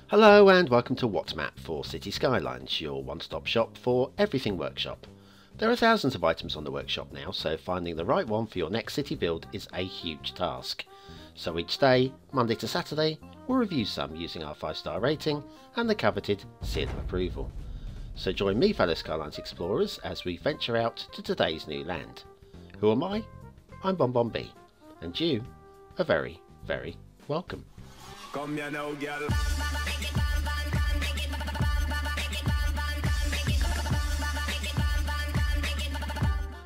Hello and welcome to What's Map for Cities Skylines, your one-stop shop for everything workshop. There are thousands of items on the workshop now, so finding the right one for your next city build is a huge task. So each day, Monday to Saturday, we'll review some using our 5-star rating and the coveted seal of approval. So join me, fellow Skylines explorers, as we venture out to today's new land. Who am I? I'm BonBonB, and you are very, very welcome. Come here now, girl.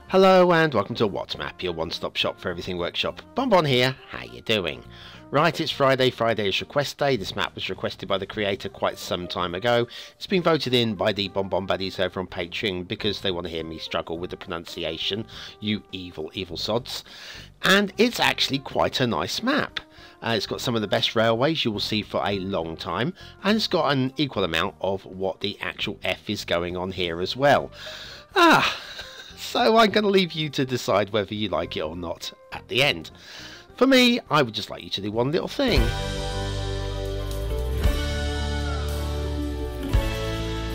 Hello and welcome to What's Map, your one-stop shop for everything workshop. BonBon here, how you doing? Right, it's Friday. Friday is request day. This map was requested by the creator quite some time ago. It's been voted in by the BonBon buddies over on Patreon because they want to hear me struggle with the pronunciation, you evil, evil sods. And it's actually quite a nice map. It's got some of the best railways you will see for a long time, and it's got an equal amount of what the actual F is going on here as well. So I'm going to leave you to decide whether you like it or not at the end. For me, I would just like you to do one little thing.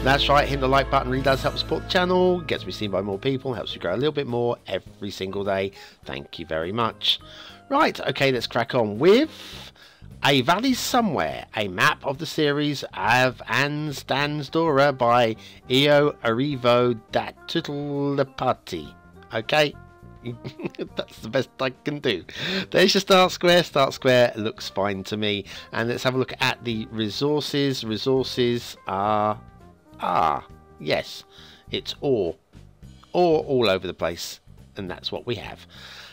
That's right, hitting the like button really does help support the channel, gets me seen by more people, helps me grow a little bit more every single day. Thank you very much. Right, okay, let's crack on with A Valley Somewhere, a map of the series of Dansdora by Io Arrivo Datulapati. Okay, that's the best I can do. There's your start square. Start square looks fine to me. And let's have a look at the resources. Resources are yes, it's ore all over the place, and that's what we have.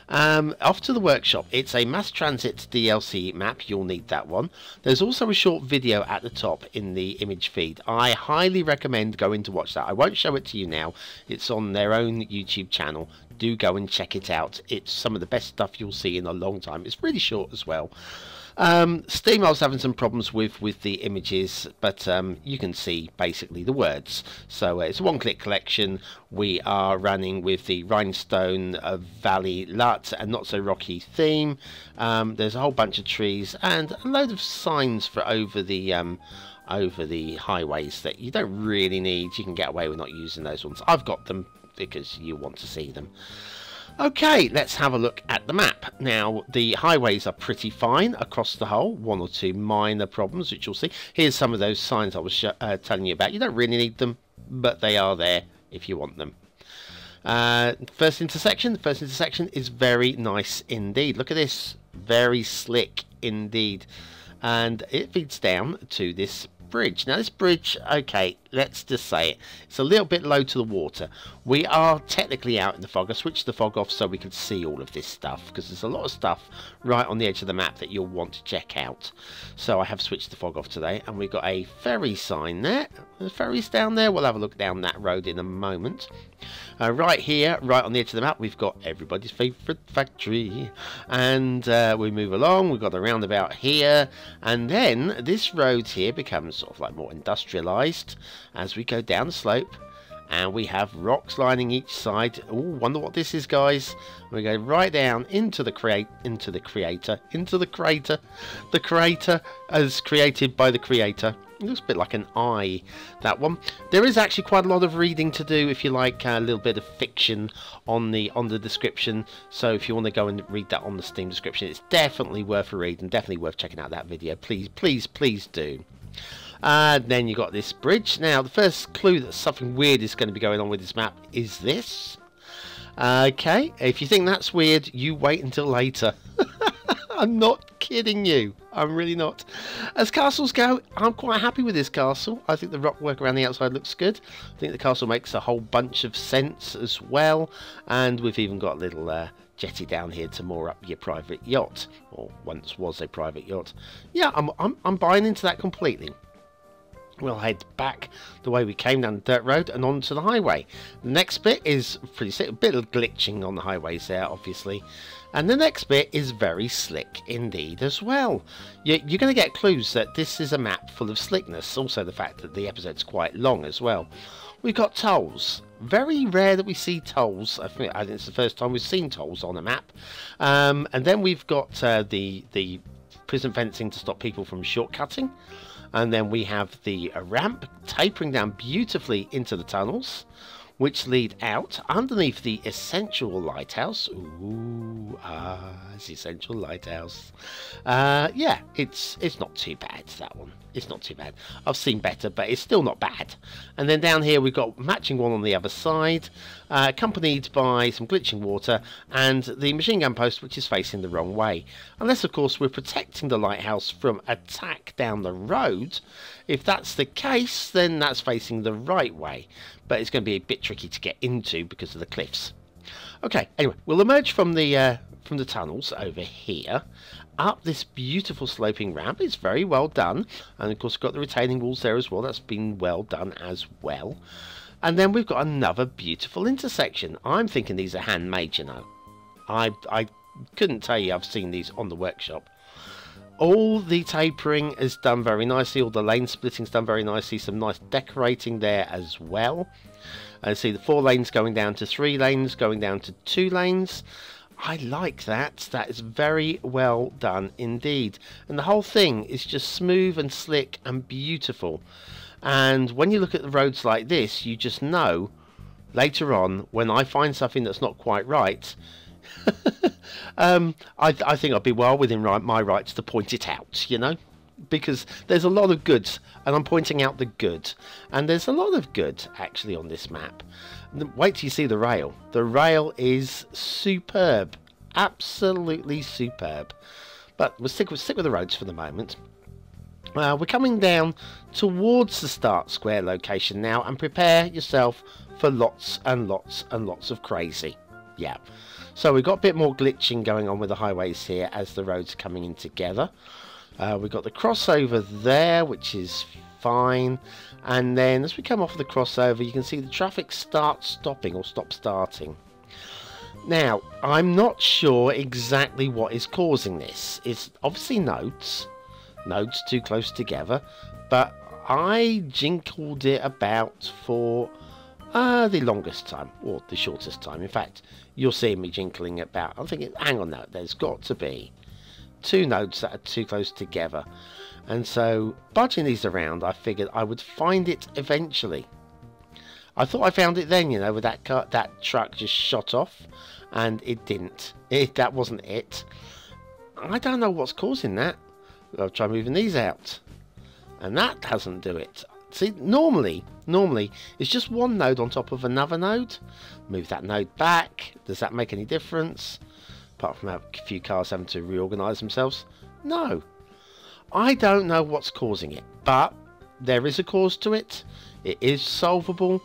Off to the workshop. It's a mass transit DLC map. You'll need that one. There's also a short video at the top in the image feed. I highly recommend going to watch that. I won't show it to you now. It's on their own YouTube channel. Do go and check it out. It's some of the best stuff you'll see in a long time. It's really short as well. Steam, I was having some problems with the images, but you can see basically the words. So it's a one-click collection. We are running with the Rhinestone Valley LUT and Not So Rocky theme. There's a whole bunch of trees and a load of signs for over the highways that you don't really need. You can get away with not using those ones. I've got them because you want to see them. Okay, let's have a look at the map. Now, the highways are pretty fine across the whole. One or two minor problems, which you'll see. Here's some of those signs I was telling you about. You don't really need them, but they are there if you want them. First intersection. The first intersection is very nice indeed. Look at this. Very slick indeed. And it feeds down to this bridge. Now this bridge, okay, let's just say it, it's a little bit low to the water. We are technically out in the fog. I switched the fog off so we could see all of this stuff, because there's a lot of stuff right on the edge of the map that you'll want to check out. So I have switched the fog off today, and we've got a ferry sign there. There's ferries down there. We'll have a look down that road in a moment. Right here, right on the edge of the map, we've got everybody's favourite factory. And we move along, we've got a roundabout here. And then this road here becomes sort of like more industrialised as we go down the slope. And we have rocks lining each side. Oh, wonder what this is, guys. We go right down into the crater. The crater as created by the creator. It looks a bit like an eye, that one. There is actually quite a lot of reading to do if you like a little bit of fiction on the description. So if you want to go and read that on the Steam description, it's definitely worth a read and definitely worth checking out that video. Please, please, please do. Then you got this bridge. Now, the first clue that something weird is going to be going on with this map is this. Okay, if you think that's weird, you wait until later. I'm not kidding you. I'm really not. As castles go, I'm quite happy with this castle. I think the rock work around the outside looks good. I think the castle makes a whole bunch of sense as well. And we've even got a little jetty down here to moor up your private yacht, or once was a private yacht. Yeah, I'm buying into that completely. We'll head back the way we came down the dirt road and onto the highway. The next bit is pretty sick. A bit of glitching on the highways there, obviously. And the next bit is very slick indeed as well. You're going to get clues that this is a map full of slickness. Also the fact that the episode's quite long as well. We've got tolls. Very rare that we see tolls. I think it's the first time we've seen tolls on a map. And then we've got the prison fencing to stop people from shortcutting. And then we have the ramp tapering down beautifully into the tunnels, which lead out underneath the essential lighthouse. Ooh, it's the essential lighthouse. Yeah, it's not too bad, that one. It's not too bad. I've seen better, but it's still not bad. And then down here we've got matching one on the other side, accompanied by some glitching water and the machine gun post, which is facing the wrong way. Unless, of course, we're protecting the lighthouse from attack down the road. If that's the case, then that's facing the right way. But it's going to be a bit tricky to get into because of the cliffs. Okay, anyway, we'll emerge from the tunnels over here, up this beautiful sloping ramp. It's very well done, and of course we've got the retaining walls there as well. That's been well done as well. And then we've got another beautiful intersection. I'm thinking these are handmade, you know. I couldn't tell you I've seen these on the workshop. All the tapering is done very nicely. All the lane splitting's done very nicely. Some nice decorating there as well. And see the 4 lanes going down to 3 lanes, going down to 2 lanes. I like that. That is very well done indeed. And the whole thing is just smooth and slick and beautiful. And when you look at the roads like this, you just know later on when I find something that's not quite right, I think I'd be well within my rights to point it out, you know, because there's a lot of good, and I'm pointing out the good, and there's a lot of good actually on this map. Wait till you see the rail. The rail is superb, absolutely superb. But we'll stick with the roads for the moment. We're coming down towards the start square location now, and prepare yourself for lots and lots and lots of crazy. Yeah. So we've got a bit more glitching going on with the highways here as the roads are coming in together. We've got the crossover there, which is fine. And then as we come off the crossover, you can see the traffic start stopping or stop starting. Now, I'm not sure exactly what is causing this. It's obviously nodes too close together. But I jingled it about for the longest time, or the shortest time. In fact, you'll see me jinkling about, I'm thinking, hang on now, there's got to be 2 nodes that are too close together. And so, budging these around, I figured I would find it eventually. I thought I found it then, you know, with that truck just shot off, and it didn't. That wasn't it. I don't know what's causing that. I'll try moving these out, and that doesn't do it. See, normally it's just one node on top of another node. Move that node back. Does that make any difference? Apart from a few cars having to reorganize themselves? No. I don't know what's causing it, but there is a cause to it. It is solvable.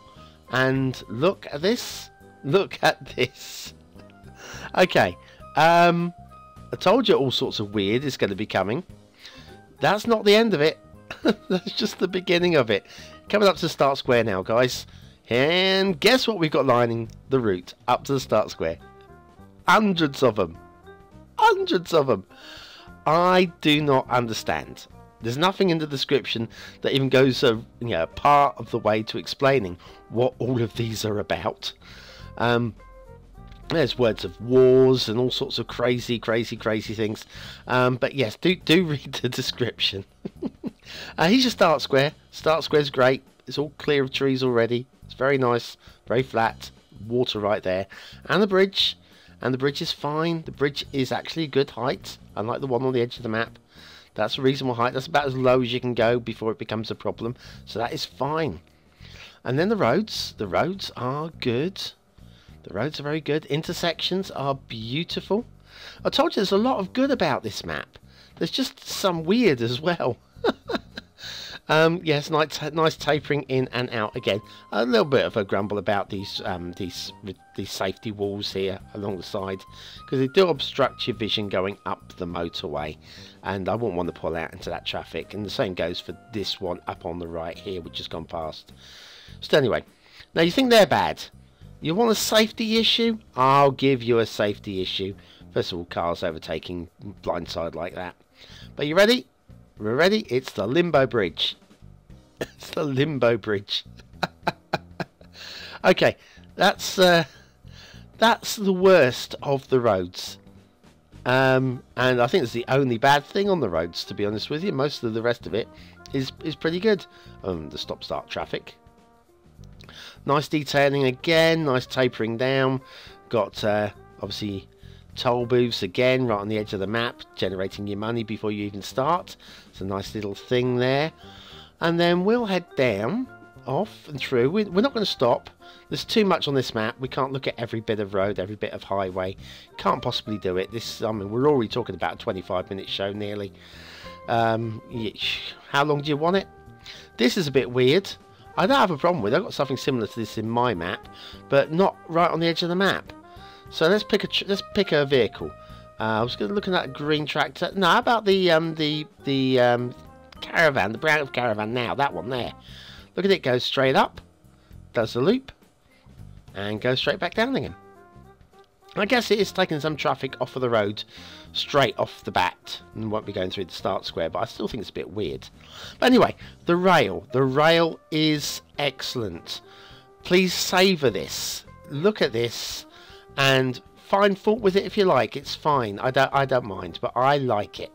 And look at this. Look at this. Okay. I told you all sorts of weird is going to be coming. That's not the end of it. That's just the beginning of it. Coming up to the start square now, guys. And guess what we've got lining the route up to the start square? Hundreds of them. Hundreds of them. I do not understand. There's nothing in the description that even goes part of the way to explaining what all of these are about. There's words of wars and all sorts of crazy things. But yes, do read the description. Here's your start square. Start square's great. It's all clear of trees already. It's very nice, very flat. Water right there. And the bridge. And the bridge is fine. The bridge is actually a good height, unlike the one on the edge of the map. That's a reasonable height. That's about as low as you can go before it becomes a problem. So that is fine. And then the roads. The roads are good. The roads are very good. Intersections are beautiful. I told you there's a lot of good about this map. There's just some weird as well. Yes, nice tapering in and out again. A little bit of a grumble about these safety walls here along the side, because they do obstruct your vision going up the motorway, and I wouldn't want to pull out into that traffic. And the same goes for this one up on the right here, which has gone past. So anyway, now you think they're bad. You want a safety issue? I'll give you a safety issue. First of all, cars overtaking blindside like that. But you ready? We're ready. It's the Limbo Bridge. It's the Limbo Bridge. Okay, that's the worst of the roads. And I think it's the only bad thing on the roads, to be honest with you. Most of the rest of it is pretty good. The stop-start traffic. Nice detailing again, nice tapering down. Got obviously toll booths again right on the edge of the map, generating your money before you even start. It's a nice little thing there. And then we'll head down, off and through. We're not going to stop. There's too much on this map. We can't look at every bit of road, every bit of highway. Can't possibly do it. This, I mean, we're already talking about a 25-minute show nearly. How long do you want it? This is a bit weird. I don't have a problem with it. I've got something similar to this in my map, but not right on the edge of the map. So let's pick a vehicle. I was looking at a green tractor. No, how about the caravan, the brown caravan now, that one there. Look at it, goes straight up, does the loop, and goes straight back down again. I guess it is taking some traffic off of the road straight off the bat and won't be going through the start square, but I still think it's a bit weird. But anyway, the rail is excellent. Please savour this. Look at this and find fault with it if you like. It's fine. I don't mind, but I like it.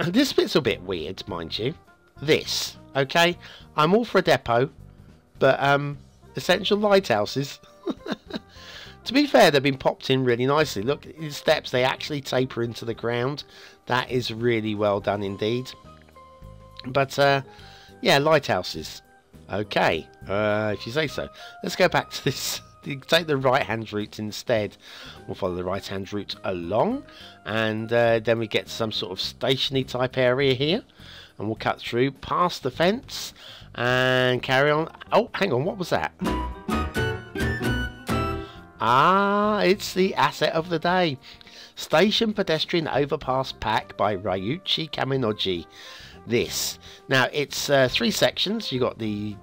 This bit's a bit weird, mind you. This, okay? I'm all for a depot, but essential lighthouses. To be fair, they've been popped in really nicely. Look, the steps, they actually taper into the ground. That is really well done indeed. But, yeah, lighthouses. Okay, if you say so. Let's go back to this. Take the right-hand route instead. We'll follow the right-hand route along. And then we get some sort of stationy type area here. And we'll cut through past the fence and carry on. Oh, hang on, what was that? Ah, it's the asset of the day. Station Pedestrian Overpass Pack by Ryuichi Kaminoji. This. Now, it's 3 sections. You've got the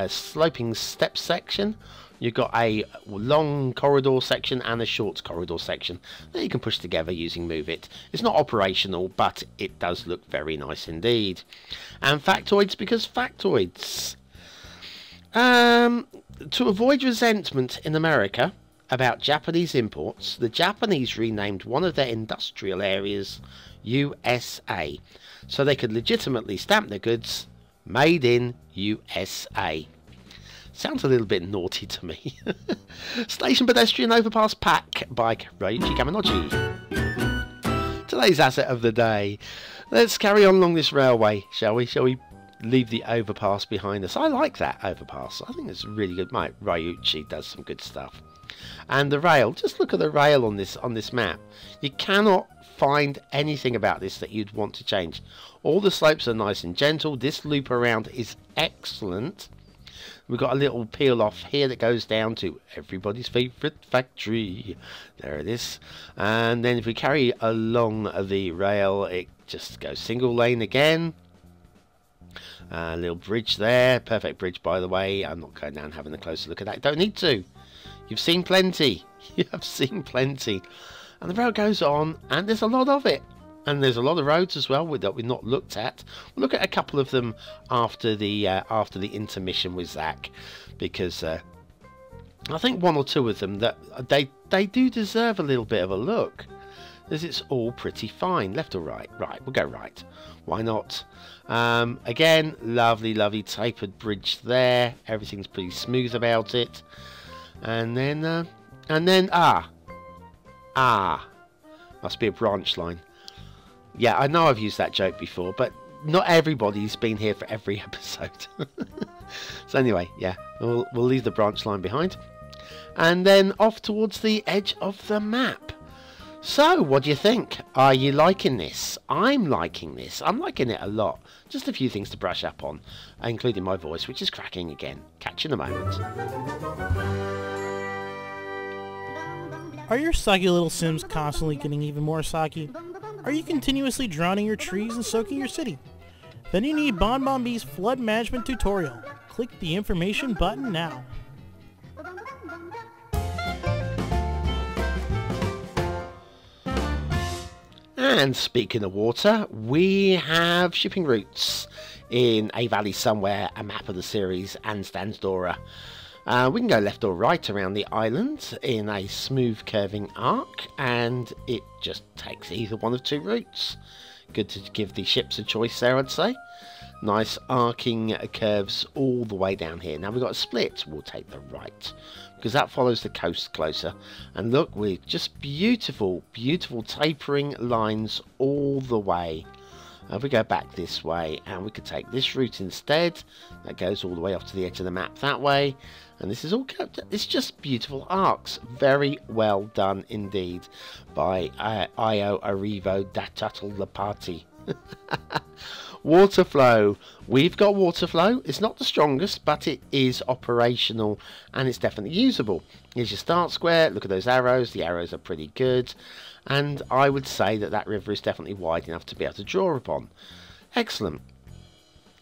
sloping step section. You've got a long corridor section and a short corridor section that you can push together using Move It. It's not operational, but it does look very nice indeed. And factoids, because factoids. To avoid resentment in America about Japanese imports, the Japanese renamed one of their industrial areas USA, so they could legitimately stamp their goods made in USA. Sounds a little bit naughty to me. Station Pedestrian Overpass Pack by Ryuichi Kaminoji. Today's asset of the day. Let's carry on along this railway, shall we? Shall we leave the overpass behind us? I like that overpass. I think it's really good. Ryuichi does some good stuff. And the rail, just look at the rail on this map. You cannot find anything about this that you'd want to change. All the slopes are nice and gentle. This loop around is excellent. We've got a little peel off here that goes down to everybody's favourite factory. There it is. And then if we carry along the rail, it just goes single lane again. A little bridge there. Perfect bridge, by the way. I'm not going down having a closer look at that. Don't need to. You've seen plenty. You have seen plenty. And the rail goes on, and there's a lot of it. And there's a lot of roads as well that we've not looked at. We'll look at a couple of them after the intermission with Zach, because I think 1 or 2 of them that they do deserve a little bit of a look, as it's all pretty fine. Left or right? Right, we'll go right. Why not? Again, lovely tapered bridge there. Everything's pretty smooth about it. And then must be a branch line. Yeah, I know I've used that joke before, but not everybody's been here for every episode. So anyway, yeah, we'll leave the branch line behind. And then off towards the edge of the map. So, what do you think? Are you liking this? I'm liking this. I'm liking it a lot. Just a few things to brush up on, including my voice, which is cracking again. Catch you in a moment. Are your soggy little Sims constantly getting even more soggy? Are you continuously drowning your trees and soaking your city? Then you need BonBonB's flood management tutorial. Click the information button now. And speaking of water, we have shipping routes in A Valley Somewhere, a map of the series, and Stansdora. We can go left or right around the island in a smooth curving arc, and it just takes either one of two routes. Good to give the ships a choice there, I'd say. Nice arcing curves all the way down here. Now we've got a split. We'll take the right because that follows the coast closer. And look, we're just beautiful, beautiful tapering lines all the way. If we go back this way, and we could take this route instead, that goes all the way off to the edge of the map that way, and this is all kept. It's just beautiful arcs, very well done indeed by Io Arrivo da Tuttle La Party. Water flow. We've got water flow. It's not the strongest, but it is operational and it's definitely usable. Here's your start square. Look at those arrows. The arrows are pretty good. And I would say that that river is definitely wide enough to be able to draw upon. Excellent.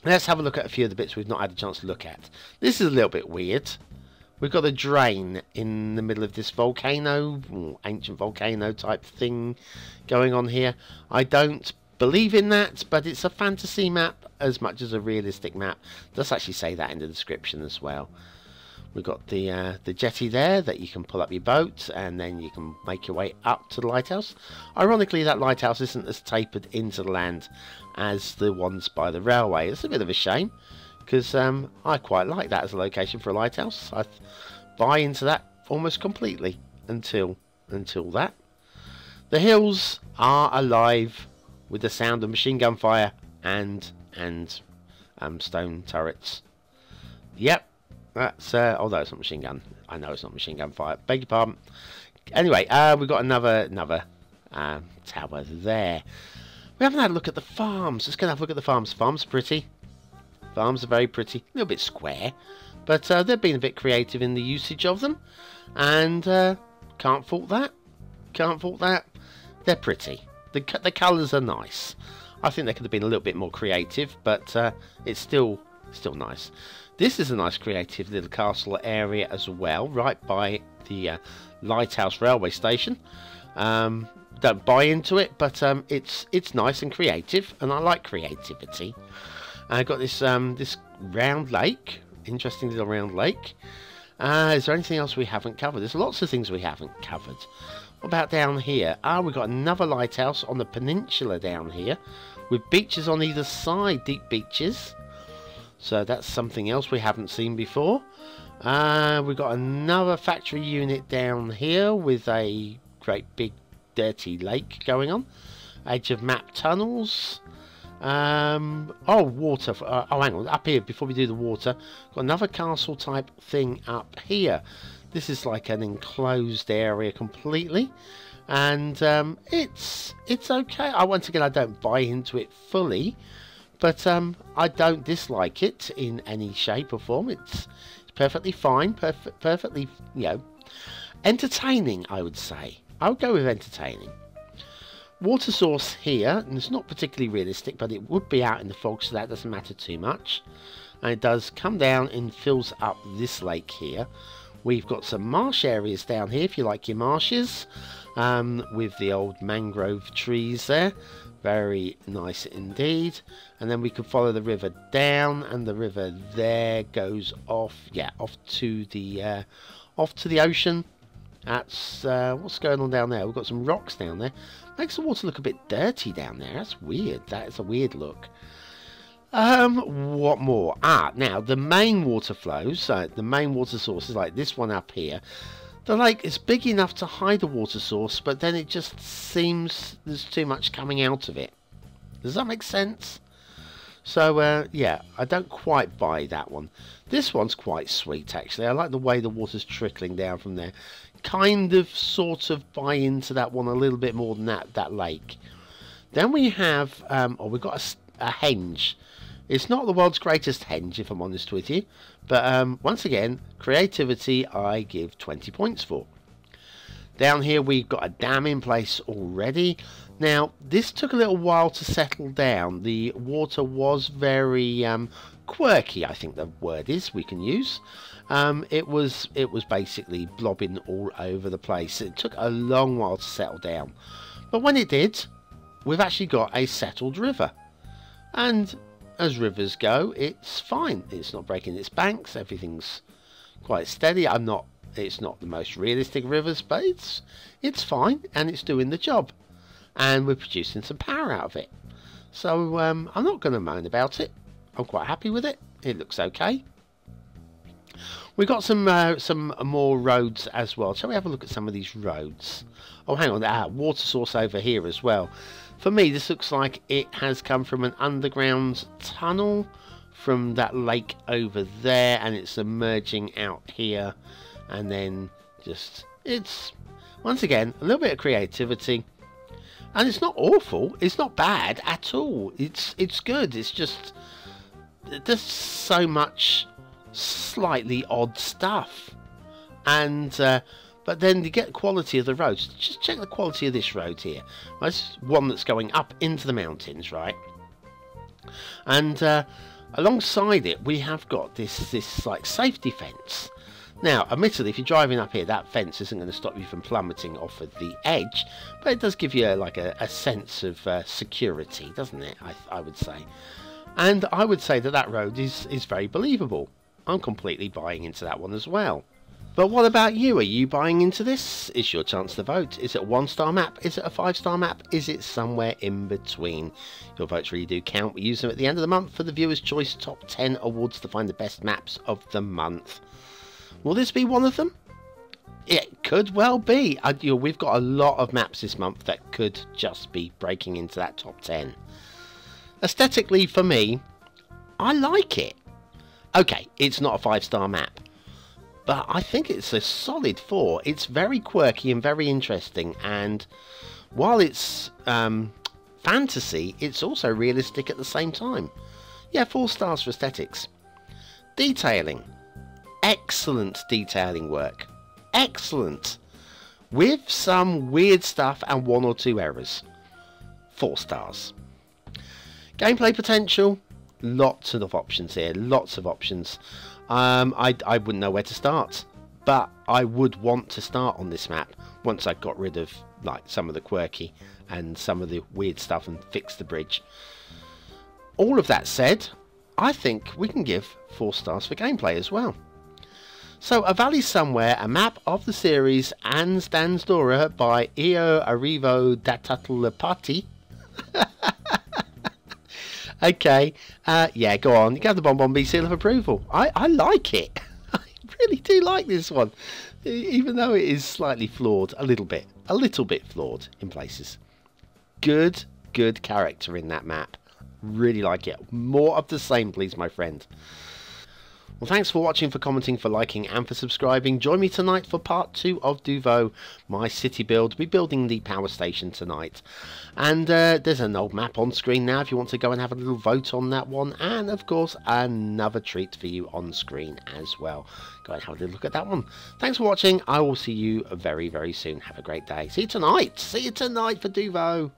Let's have a look at a few of the bits we've not had a chance to look at. This is a little bit weird. We've got a drain in the middle of this volcano, ancient volcano type thing going on here. I don't believe in that, but it's a fantasy map as much as a realistic map. It does actually say that in the description as well. We've got the jetty there that you can pull up your boat and then you can make your way up to the lighthouse. Ironically, that lighthouse isn't as tapered into the land as the ones by the railway. It's a bit of a shame because I quite like that as a location for a lighthouse. I buy into that almost completely until that. The hills are alive with the sound of machine gun fire and stone turrets. Yep. That's although it's not machine gun. I know it's not machine gun fire. Beg your pardon. Anyway, we've got another tower there. We haven't had a look at the farms. Let's go have a look at the farms. Farms are pretty. Farms are very pretty. A little bit square, but they've been a bit creative in the usage of them, and can't fault that. Can't fault that. They're pretty. The colours are nice. I think they could have been a little bit more creative, but it's still nice. This is a nice creative little castle area as well, right by the Lighthouse railway station. Don't buy into it, but it's nice and creative, and I like creativity. I've got this this round lake, interesting little round lake. Is there anything else we haven't covered? There's lots of things we haven't covered. What about down here? We've got another lighthouse on the peninsula down here, with beaches on either side, deep beaches. So that's something else we haven't seen before. We've got another factory unit down here with a great big dirty lake going on. Edge of map tunnels. Water. Hang on. Up here, before we do the water, got another castle type thing up here. This is like an enclosed area completely. And it's okay. Once again, I don't buy into it fully. But I don't dislike it in any shape or form. It's perfectly fine, perfectly, entertaining, I would say. I would go with entertaining. Water source here, and it's not particularly realistic, but it would be out in the fog, so that doesn't matter too much. And it does come down and fills up this lake here. We've got some marsh areas down here, if you like your marshes, with the old mangrove trees there. Very nice indeed. And then we can follow the river down, and the river there goes off to the ocean. That's what's going on down there. We've got some rocks down there. Makes the water look a bit dirty down there. That's weird. That is a weird look. What more? Now the main water flows. The main water source is like this one up here. The lake is big enough to hide a water source, but then it just seems there's too much coming out of it. Does that make sense? So, yeah, I don't quite buy that one. This one's quite sweet, actually. I like the way the water's trickling down from there. Kind of, sort of buy into that one a little bit more than that lake. Then we have, we've got a henge. It's not the world's greatest henge, if I'm honest with you. But once again, creativity I give 20 points for. Down here we've got a dam in place already. Now, this took a little while to settle down. The water was very quirky, I think the word is we can use. It was basically blobbing all over the place. It took a long while to settle down. But when it did, we've actually got a settled river. And as rivers go, it's fine. It's not breaking its banks. Everything's quite steady. It's not the most realistic rivers, but it's fine, and it's doing the job. And we're producing some power out of it. So I'm not going to moan about it. I'm quite happy with it. It looks okay. We've got some more roads as well. Shall we have a look at some of these roads? Oh, hang on. Water source over here as well. For me, this looks like it has come from an underground tunnel from that lake over there, and it's emerging out here. And then it's once again a little bit of creativity. And it's not awful. It's not bad at all. It's good. It's just there's so much slightly odd stuff. And but then you get the quality of the roads. Just check the quality of this road here. Well, this is one that's going up into the mountains, right? And alongside it, we have got this like safety fence. Now, admittedly, if you're driving up here, that fence isn't going to stop you from plummeting off of the edge, but it does give you like a sense of security, doesn't it? I would say. And I would say that road is very believable. I'm completely buying into that one as well. But what about you? Are you buying into this? It's your chance to vote. Is it a 1-star map? Is it a 5-star map? Is it somewhere in between? Your votes really do count. We use them at the end of the month for the Viewer's Choice Top 10 Awards to find the best maps of the month. Will this be one of them? It could well be. We've got a lot of maps this month that could just be breaking into that top 10. Aesthetically, for me, I like it. Okay, it's not a 5-star map, but I think it's a solid 4. It's very quirky and very interesting, and while it's fantasy, it's also realistic at the same time. Yeah, 4 stars for aesthetics. Detailing. Excellent detailing work. Excellent. With some weird stuff and 1 or 2 errors. 4 stars. Gameplay potential. Lots of options here. Lots of options. I wouldn't know where to start. But I would want to start on this map once I got rid of like some of the quirky and some of the weird stuff and fixed the bridge. All of that said, I think we can give 4 stars for gameplay as well. So, A Valley Somewhere, a map of the series Ans Dansdora by Io Arrivo Datatulapati. Okay, yeah, go on. You can have the BonBonB seal of approval. I like it. I really do like this one. Even though it is slightly flawed, a little bit flawed in places. Good character in that map. Really like it. More of the same, please, my friend. Well, thanks for watching, for commenting, for liking, and for subscribing. Join me tonight for part 2 of Duvo, my city build. We'll be building the power station tonight. And there's an old map on screen now if you want to go and have a little vote on that one. And, of course, another treat for you on screen as well. Go and have a little look at that one. Thanks for watching. I will see you very, very soon. Have a great day. See you tonight. See you tonight for Duvo.